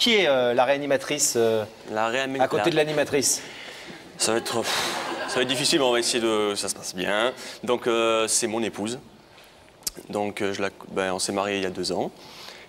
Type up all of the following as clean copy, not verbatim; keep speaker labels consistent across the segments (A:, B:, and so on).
A: Qui est la réanimatrice à côté de l'animatrice?
B: Ça va être difficile, mais on va essayer de... Ça se passe bien. Donc, c'est mon épouse. Donc, on s'est mariés il y a 2 ans.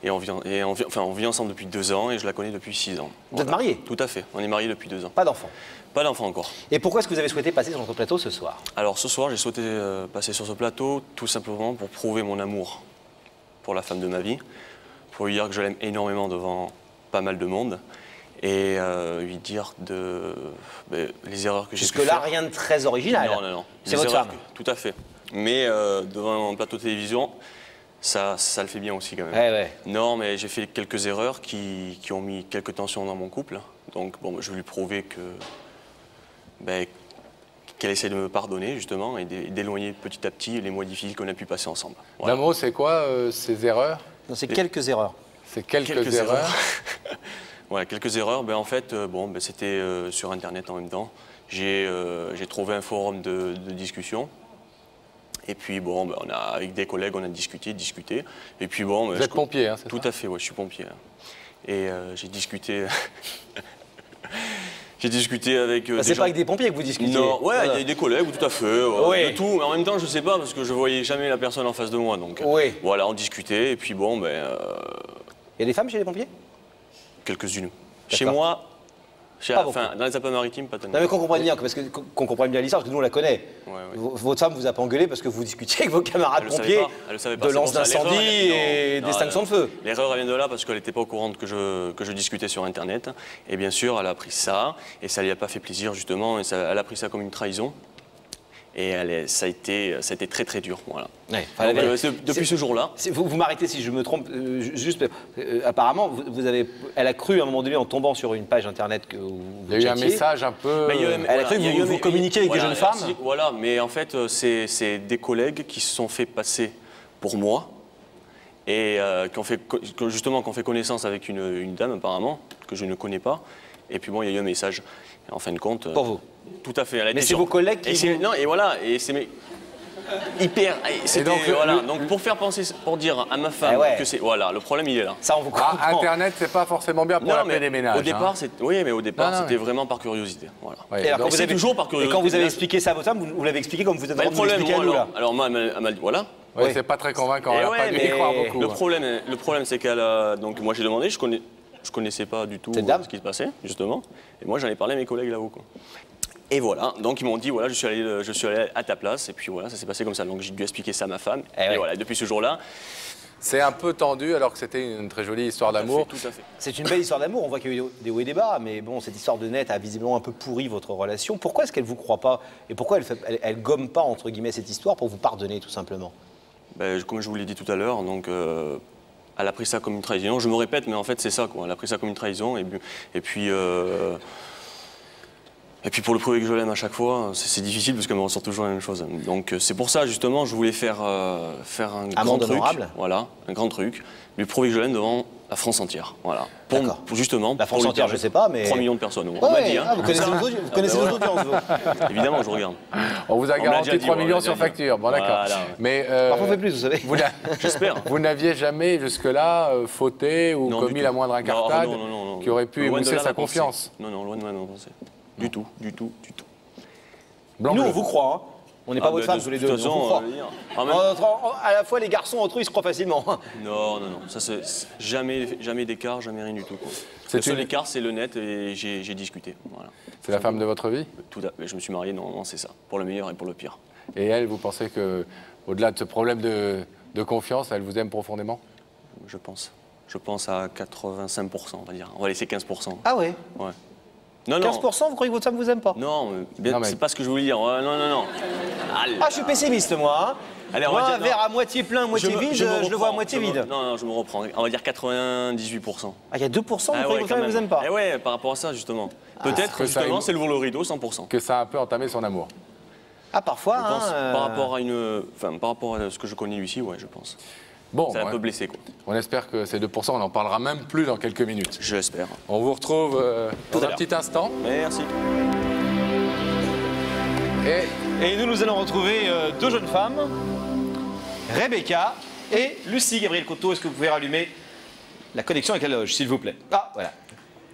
B: Et on vit ensemble depuis 2 ans et je la connais depuis 6 ans.
A: Vous êtes mariés?
B: Tout à fait. On est mariés depuis 2 ans.
A: Pas d'enfant?
B: Pas d'enfant encore.
A: Et pourquoi est-ce que vous avez souhaité passer sur notre plateau ce soir?
B: Alors, ce soir, j'ai souhaité passer sur ce plateau tout simplement pour prouver mon amour pour la femme de ma vie, pour lui dire que je l'aime énormément devant pas mal de monde et lui dire les erreurs que j'ai pu faire.
A: Jusque-là, rien de très original.
B: Non, non, non.
A: C'est votre femme?
B: Tout à fait. Mais devant un plateau de télévision, ça le fait bien aussi quand même.
A: Ouais.
B: Non, mais j'ai fait quelques erreurs qui ont mis quelques tensions dans mon couple. Donc, je vais lui prouver qu'elle essaie de me pardonner, justement, et d'éloigner petit à petit les mois difficiles qu'on a pu passer ensemble. Voilà.
C: Damo, c'est quoi ces erreurs?
A: Non, c'est quelques erreurs.
C: C'est quelques erreurs.
B: Voilà, quelques erreurs. En fait, c'était sur Internet en même temps. J'ai trouvé un forum de discussion. Et puis, avec des collègues, on a discuté. Et puis,
C: Vous êtes pompier, hein, c'est ça?
B: Tout à fait, ouais, je suis pompier. Et j'ai discuté... J'ai discuté avec
A: c'est pas avec des pompiers que vous discutez?
B: Non, ouais, il y a des collègues, tout à fait. De tout, mais en même temps, je sais pas, parce que je voyais jamais la personne en face de moi. Donc, voilà, on discutait. Et puis, il y
A: a des femmes chez les pompiers?
B: Quelques-unes. Chez moi... dans les Alpes-Maritimes, pas tellement.
A: Non, mais qu'on comprenne bien, qu'on comprenne bien l'histoire, parce que nous on la connaît. Votre femme vous a pas engueulé parce que vous discutiez avec vos camarades pompiers de lance d'incendie et d'extinction de feu.
B: L'erreur vient de là parce qu'elle n'était pas au courant que je discutais sur Internet. Et bien sûr, elle a appris ça et ça lui a pas fait plaisir justement. Et elle a pris ça comme une trahison. Et ça a été très très dur. Voilà. Depuis ce jour-là.
A: Vous m'arrêtez si je me trompe. Apparemment, elle a cru à un moment donné en tombant sur une page internet que vous
C: Il y a eu un message un peu.
A: Elle a cru que vous communiquiez avec des jeunes femmes.
B: Voilà, mais en fait, c'est des collègues qui se sont fait passer pour moi et qui ont fait connaissance avec une dame apparemment que je ne connais pas. Et puis il y a eu un message. En fin de compte.
A: Pour vous?
B: Tout à fait.
A: Mais c'est vos collègues qui.
B: Non, et voilà. Et c'est hyper. Donc pour faire penser, pour dire à ma femme que c'est. Voilà, le problème il est là.
A: Ça, on vous comprend.
C: Internet, c'est pas forcément bien pour la paix des ménages.
B: Au départ, c'était vraiment par curiosité. Voilà.
A: Et
B: c'est toujours par curiosité.
A: Et quand vous avez expliqué ça à votre femme, vous l'avez expliqué comme vous êtes en train de l'expliquer à nous là.
B: Alors moi, elle m'a dit voilà.
C: Oui, c'est pas très convaincant. Elle n'a pas dû y croire beaucoup.
B: Le problème, c'est qu'elle a. Donc moi, j'ai demandé, je connaissais pas du tout ce qui se passait, justement. Et moi, j'en ai parlé à mes collègues là-haut. Et voilà, donc ils m'ont dit, voilà, je suis allé à ta place. Et puis voilà, ça s'est passé comme ça. Donc j'ai dû expliquer ça à ma femme. Et voilà, depuis ce jour-là...
C: C'est un peu tendu, alors que c'était une très jolie histoire d'amour.
B: Tout à fait.
A: C'est une belle histoire d'amour. On voit qu'il y a eu des hauts et des bas. Mais bon, cette histoire de net a visiblement un peu pourri votre relation. Pourquoi est-ce qu'elle ne vous croit pas? Et pourquoi elle gomme pas, entre guillemets, cette histoire pour vous pardonner, tout simplement?
B: Comme je vous l'ai dit tout à l'heure, donc... elle a pris ça comme une trahison. Je me répète, mais en fait, c'est ça, quoi. Elle a pris ça comme une trahison. Et puis pour le prouver que je l'aime à chaque fois, c'est difficile parce qu'elle me ressort toujours la même chose. Donc c'est pour ça, justement, je voulais faire un grand truc. Honorable. Voilà, un grand truc. Lui prouver que je l'aime devant la France entière. Voilà. Pour justement...
A: La France entière, je ne sais pas, mais...
B: 3 millions de personnes. On m'a dit, hein.
A: Vous connaissez nos audiences, vous.
B: Évidemment, je regarde.
C: On vous a garanti 3 millions sur facture. Bon, d'accord.
B: Voilà.
C: Mais
A: parfois, on fait plus, vous savez.
B: J'espère.
C: Vous n'aviez jamais, jusque-là, fauté ou commis la moindre incartade qui aurait pu émousser sa confiance?
B: Non, loin de ma pensée. Du tout.
A: Nous, on vous croit, hein. On n'est pas votre femme tous les deux, on vous croit. À la fois, les garçons entre eux, ils se croient facilement.
B: Non. Ça, c'est jamais d'écart, jamais rien du tout. Le seul écart, c'est le net et j'ai discuté. Voilà.
C: C'est la femme de votre vie?
B: Tout à fait. Je me suis marié, non, c'est ça. Pour le meilleur et pour le pire.
C: Et elle, vous pensez que, au-delà de ce problème de confiance, elle vous aime profondément?
B: Je pense. Je pense à 85%, on va dire. On va laisser 15%.
A: Ah ouais?
B: Ouais.
A: 15%, vous croyez que votre femme vous aime pas?
B: Non, c'est pas ce que je voulais dire. Non.
A: Allez. Ah, je suis pessimiste, moi. Hein.
B: Allez,
A: moi, un verre à moitié plein, moitié vide, je le vois à moitié vide.
B: Non, je me reprends. On va dire 98%.
A: Ah, il y a 2%, vous croyez que votre femme ne vous aime pas?
B: Eh ouais, par rapport à ça, justement. Peut-être, justement, c'est le rideau, 100%.
C: Que ça a un peu entamé son amour.
A: Ah, parfois,
B: je pense, par rapport à ce que je connais lui-ci, ouais, je pense.
C: Bon,
B: ça l'a un peu blessé, quoi.
C: On espère que ces 2%, on n'en parlera même plus dans quelques minutes.
B: Je l'espère.
C: On vous retrouve dans un petit instant.
B: Merci.
A: Et nous allons retrouver 2 jeunes femmes, Rebecca et Lucie. Gabriel Coteau, est-ce que vous pouvez rallumer la connexion avec la loge, s'il vous plaît. Ah, voilà.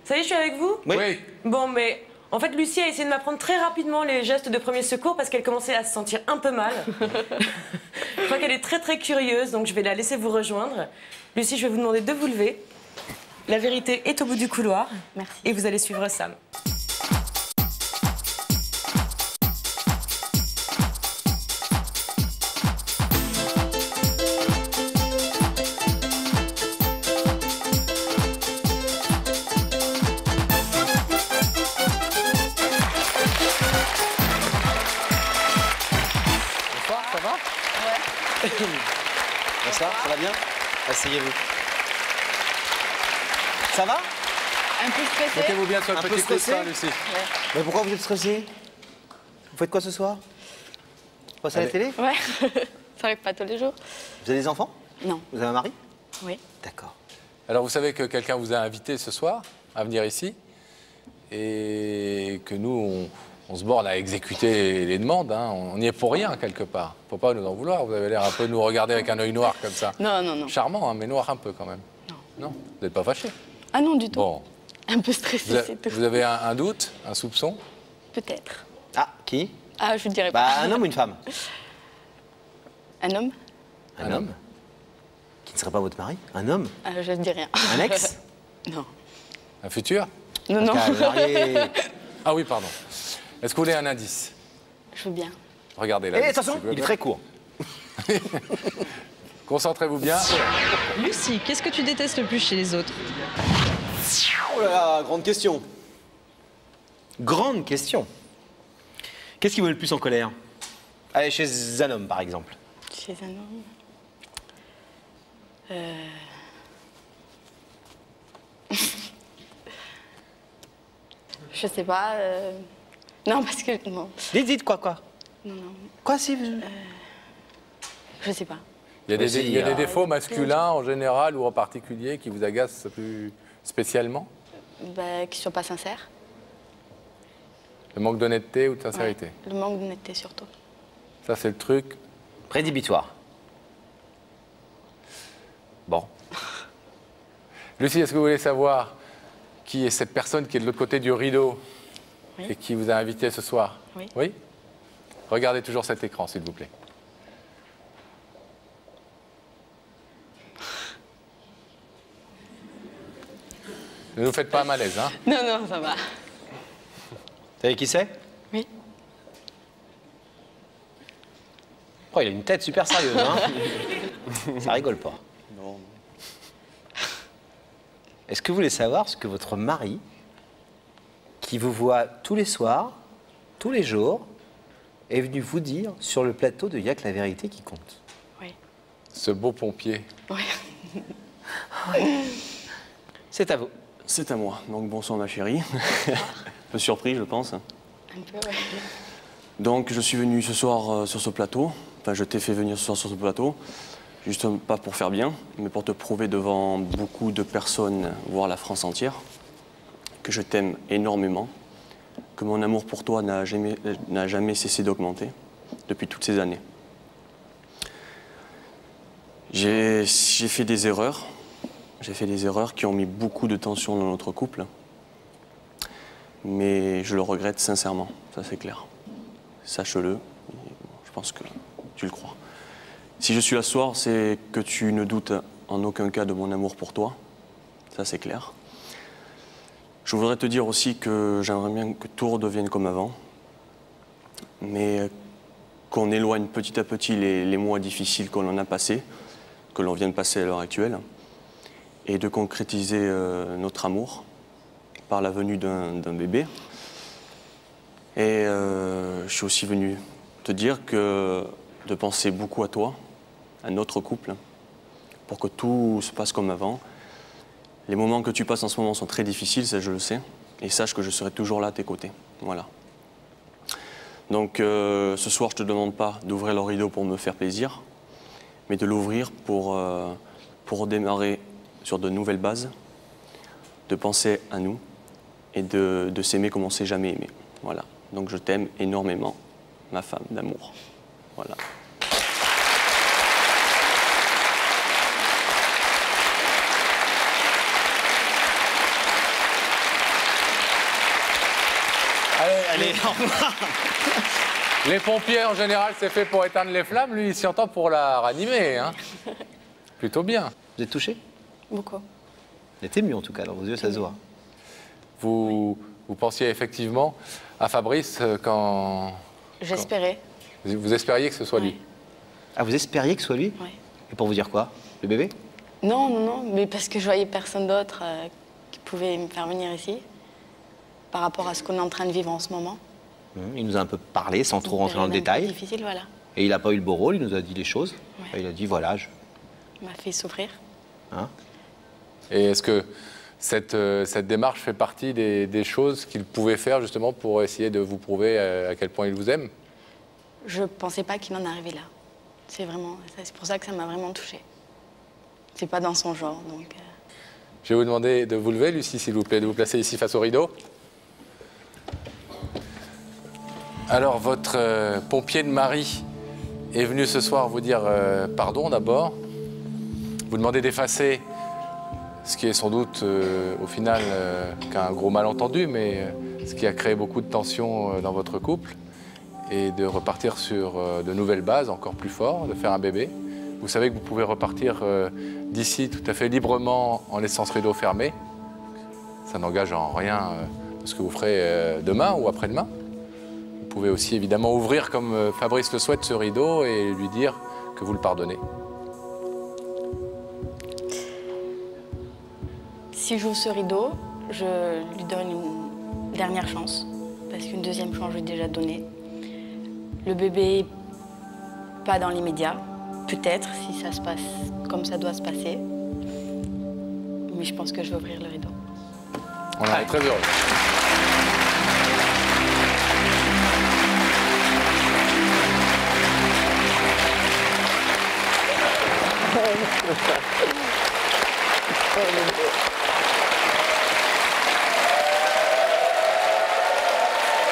D: Ça y est, je suis avec vous?
C: Oui.
D: Bon, mais en fait, Lucie a essayé de m'apprendre très rapidement les gestes de premier secours parce qu'elle commençait à se sentir un peu mal. Je crois qu'elle est très très curieuse, donc je vais la laisser vous rejoindre. Lucie, je vais vous demander de vous lever. La vérité est au bout du couloir.
E: Merci.
D: Et vous allez suivre Sam.
A: Bonsoir, ça va bien? Asseyez-vous. Ça va?
E: Un peu stressé.
C: Mettez-vous bien sur le
A: Un peu
C: petit
A: stressé
C: coussin, Lucie.
A: Mais pourquoi vous êtes stressé? Vous faites quoi ce soir? Vous passez à la télé?
E: Ouais, ça arrive pas tous les jours.
A: Vous avez des enfants?
E: Non.
A: Vous avez un mari?
E: Oui.
A: D'accord.
C: Alors, vous savez que quelqu'un vous a invité ce soir à venir ici et que nous, on se borne à exécuter les demandes. Hein. On n'y est pour rien, quelque part. Faut pas nous en vouloir. Vous avez l'air un peu de nous regarder avec un œil noir comme ça.
E: Non, non, non.
C: Charmant, hein, mais noir un peu quand même.
E: Non.
C: Non? Vous n'êtes pas fâché?
E: Ah non, du tout.
C: Bon.
E: Un peu stressé, c'est tout.
C: Vous avez un doute, un soupçon?
E: Peut-être.
A: Ah, qui?
E: Ah, je ne dirais
A: Bah,
E: pas.
A: un homme ou une femme?
E: Un homme?
A: Un homme? Qui ne serait pas votre mari? Un homme?
E: Ah, je ne dis rien.
A: Un ex?
E: Non.
C: Un futur?
E: Non, non.
C: Ah oui, pardon. Est-ce que vous voulez un indice?
E: Je veux bien.
C: Regardez là.
A: Et attention, il est très court.
C: Concentrez-vous bien.
F: Lucie, qu'est-ce que tu détestes le plus chez les autres?
A: Oh là là, grande question. Grande question. Qu'est-ce qui vous met le plus en colère? Allez, chez un homme, par exemple.
E: Chez un homme? Je sais pas. Non, parce que... Non.
A: Dites quoi?
E: Non, non.
A: Quoi, si
E: Je sais pas.
C: Il y a
A: Vas-y,
C: des défauts masculins en général ou en particulier qui vous agacent plus spécialement?
E: Bah, qu'ils soient pas sincères.
C: Le manque d'honnêteté ou de sincérité?
E: Ouais, le manque d'honnêteté surtout.
C: Ça, c'est le truc.
A: Rédhibitoire. Bon.
C: Lucie, est-ce que vous voulez savoir qui est cette personne qui est de l'autre côté du rideau
E: Oui.
C: et qui vous a invité ce soir?
E: Oui.
C: Oui? Regardez toujours cet écran, s'il vous plaît. Ne nous faites pas un malaise, hein?
E: Non, non, ça va.
A: Vous savez qui c'est?
E: Oui.
A: Oh, il a une tête super sérieuse, hein? Ça rigole pas.
B: Non.
A: Est-ce que vous voulez savoir ce que votre mari, qui vous voit tous les soirs, tous les jours, est venu vous dire sur le plateau de Y'a que la vérité qui compte?
E: Oui.
C: Ce beau pompier.
E: Oui.
A: C'est à vous.
B: C'est à moi. Donc bonsoir ma chérie. Un peu surpris, je pense.
E: Un peu, ouais.
B: Donc je suis venu ce soir sur ce plateau. Enfin, je t'ai fait venir ce soir sur ce plateau. Justement pas pour faire bien, mais pour te prouver devant beaucoup de personnes, voire la France entière, que je t'aime énormément, que mon amour pour toi n'a jamais cessé d'augmenter depuis toutes ces années. J'ai fait des erreurs. J'ai fait des erreurs qui ont mis beaucoup de tension dans notre couple. Mais je le regrette sincèrement, ça c'est clair. Sache-le, je pense que tu le crois. Si je suis là ce soir, c'est que tu ne doutes en aucun cas de mon amour pour toi. Ça c'est clair. Je voudrais te dire aussi que j'aimerais bien que tout redevienne comme avant. Mais qu'on éloigne petit à petit les mois difficiles qu'on en a passés, que l'on vient de passer à l'heure actuelle, et de concrétiser notre amour par la venue d'un bébé. Et je suis aussi venu te dire de penser beaucoup à toi, à notre couple, pour que tout se passe comme avant. Les moments que tu passes en ce moment sont très difficiles, ça je le sais, et sache que je serai toujours là à tes côtés. Voilà. Donc ce soir, je ne te demande pas d'ouvrir le rideau pour me faire plaisir, mais de l'ouvrir pour redémarrer sur de nouvelles bases, de penser à nous et de s'aimer comme on ne s'est jamais aimé. Voilà. Donc je t'aime énormément, ma femme d'amour. Voilà.
A: Allez, au revoir.
C: Les pompiers, en général, c'est fait pour éteindre les flammes. Lui, il s'y entend pour la ranimer. Hein. Plutôt bien.
A: Vous êtes touché?
E: Beaucoup.
A: Il était mieux en tout cas, dans vos yeux, ça se voit.
C: Vous pensiez effectivement à Fabrice quand...
E: J'espérais.
C: Vous espériez que ce soit lui?
E: Ouais.
A: Ah, vous espériez que ce soit lui?
E: Ouais.
A: Et pour vous dire quoi? Le bébé?
E: Non, non, non, mais parce que je voyais personne d'autre qui pouvait me faire venir ici par rapport à ce qu'on est en train de vivre en ce moment.
A: Il nous a un peu parlé sans trop rentrer dans le
E: Une période un peu
A: détail.
E: difficile, voilà.
A: Et il n'a pas eu le beau rôle, il nous a dit les choses.
E: Ouais.
A: Et il a dit voilà,
E: Il m'a fait souffrir.
A: hein.
C: Et est-ce que cette démarche fait partie des choses qu'il pouvait faire justement pour essayer de vous prouver à quel point il vous aime?
E: Je pensais pas qu'il en arrivait là. C'est pour ça que ça m'a vraiment touchée. C'est pas dans son genre, donc...
C: Je vais vous demander de vous lever, Lucie, s'il vous plaît, de vous placer ici face au rideau. Alors, votre pompier de mari est venu ce soir vous dire pardon d'abord. Vous demandez d'effacer ce qui est sans doute au final qu'un gros malentendu, mais ce qui a créé beaucoup de tensions dans votre couple, et de repartir sur de nouvelles bases encore plus fortes, de faire un bébé. Vous savez que vous pouvez repartir d'ici tout à fait librement en laissant ce rideau fermé. Ça n'engage en rien ce que vous ferez demain ou après-demain. Vous pouvez aussi évidemment ouvrir, comme Fabrice le souhaite, ce rideau et lui dire que vous le pardonnez.
E: Si j'ouvre ce rideau, je lui donne une dernière chance, parce qu'une deuxième chance, je lui ai déjà donnée. Le bébé, pas dans l'immédiat. Peut-être, si ça se passe comme ça doit se passer. Mais je pense que je vais ouvrir le rideau.
C: On en est très heureux.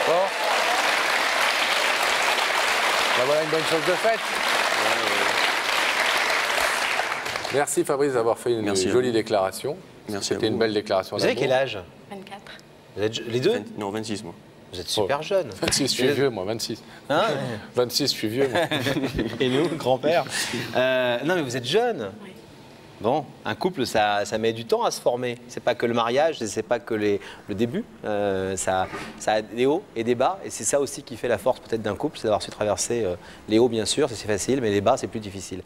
C: Bon. Ben voilà une bonne chose de faite. Merci Fabrice d'avoir fait une jolie déclaration.
B: Merci.
C: C'était une belle déclaration.
A: Vous avez quel âge?
E: 24.
A: Vous êtes les deux?
B: Non, 26, moi.
A: Vous êtes super jeunes.
C: 26, je suis vieux, moi, 26.
A: Hein
C: 26, je suis vieux, moi.
A: Et nous, grand-père? Non, mais vous êtes jeunes.
E: Oui.
A: Bon, un couple, ça met du temps à se former. C'est pas que le mariage, c'est pas que le début. Ça a des hauts et des bas. Et c'est ça aussi qui fait la force peut-être d'un couple, c'est d'avoir su traverser les hauts, bien sûr, c'est facile, mais les bas, c'est plus difficile.